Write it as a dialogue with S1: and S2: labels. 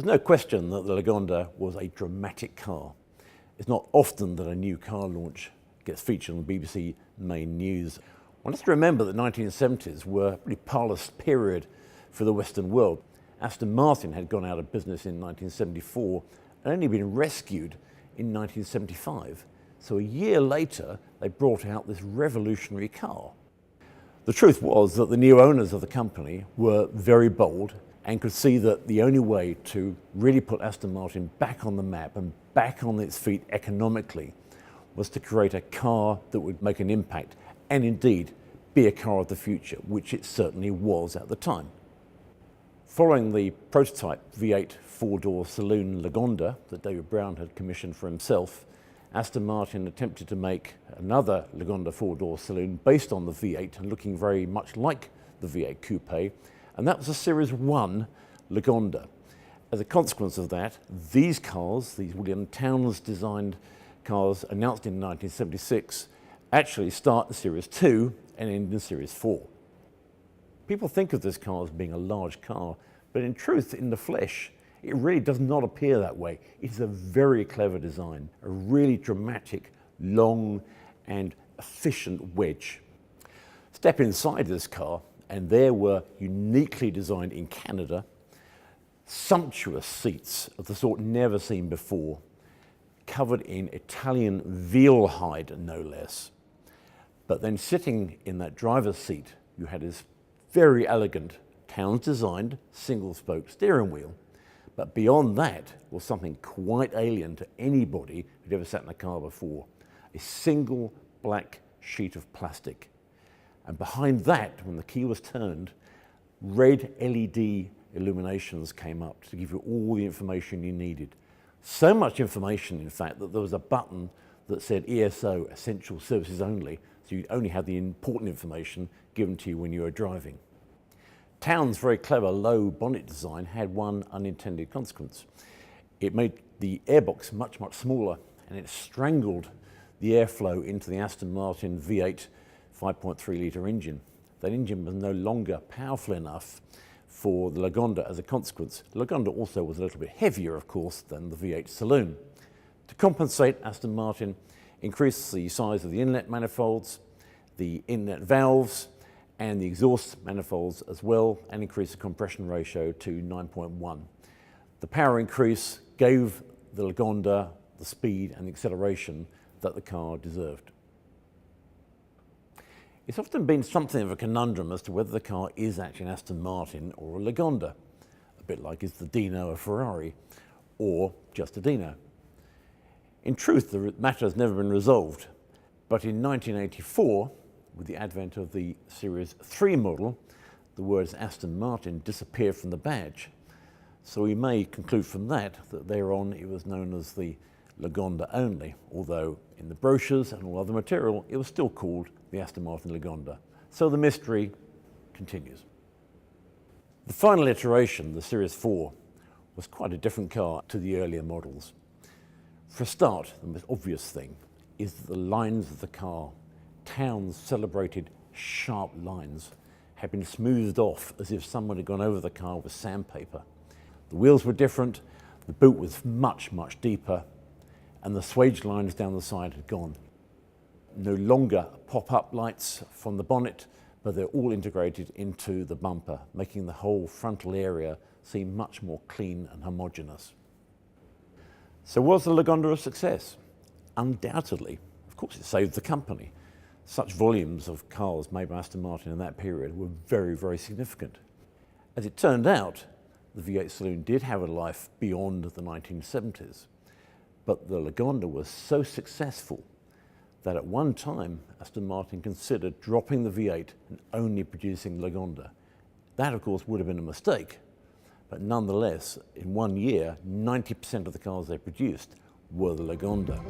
S1: There's no question that the Lagonda was a dramatic car. It's not often that a new car launch gets featured on the BBC main news. One has to remember that the 1970s were a pretty parlous period for the Western world. Aston Martin had gone out of business in 1974 and only been rescued in 1975. So a year later, they brought out this revolutionary car. The truth was that the new owners of the company were very bold and could see that the only way to really put Aston Martin back on the map and back on its feet economically was to create a car that would make an impact and indeed be a car of the future, which it certainly was at the time. Following the prototype V8 four-door saloon Lagonda that David Brown had commissioned for himself, Aston Martin attempted to make another Lagonda four-door saloon based on the V8 and looking very much like the V8 coupe, and that was a Series 1 Lagonda. As a consequence of that, these cars, these William Townes designed cars announced in 1976, actually start in Series 2 and end in Series 4. People think of this car as being a large car, but in truth, in the flesh, it really does not appear that way. It's a very clever design, a really dramatic, long and efficient wedge. Step inside this car, and there were uniquely designed in Canada, sumptuous seats of the sort never seen before, covered in Italian veal hide, no less. But then sitting in that driver's seat, you had this very elegant, Townes-designed, single-spoke steering wheel. But beyond that was something quite alien to anybody who'd ever sat in a car before, a single black sheet of plastic. And behind that, when the key was turned, red LED illuminations came up to give you all the information you needed. So much information, in fact, that there was a button that said ESO, Essential Services Only, so you'd only have the important information given to you when you were driving. Townes' very clever low bonnet design had one unintended consequence. It made the airbox much, much smaller, and it strangled the airflow into the Aston Martin V8 5.3 litre engine. That engine was no longer powerful enough for the Lagonda as a consequence. The Lagonda also was a little bit heavier, of course, than the V8 saloon. To compensate, Aston Martin increased the size of the inlet manifolds, the inlet valves, and the exhaust manifolds as well, and increased the compression ratio to 9.1. The power increase gave the Lagonda the speed and the acceleration that the car deserved. It's often been something of a conundrum as to whether the car is actually an Aston Martin or a Lagonda, a bit like is the Dino a Ferrari, or just a Dino. In truth, the matter has never been resolved, but in 1984, with the advent of the Series 3 model, the words Aston Martin disappeared from the badge. So we may conclude from that thereon it was known as the Lagonda only, although in the brochures and all other material, it was still called the Aston Martin Lagonda. So the mystery continues. The final iteration, the Series 4, was quite a different car to the earlier models. For a start, the most obvious thing is that the lines of the car, Townes' celebrated sharp lines, had been smoothed off as if someone had gone over the car with sandpaper. The wheels were different, the boot was much, much deeper, and the swage lines down the side had gone. No longer pop-up lights from the bonnet, but they're all integrated into the bumper, making the whole frontal area seem much more clean and homogeneous. So was the Lagonda a success? Undoubtedly. Of course, it saved the company. Such volumes of cars made by Aston Martin in that period were very, very significant. As it turned out, the V8 saloon did have a life beyond the 1970s. But the Lagonda was so successful that at one time Aston Martin considered dropping the V8 and only producing Lagonda. That, of course, would have been a mistake, but nonetheless, in 1 year, 90% of the cars they produced were the Lagonda.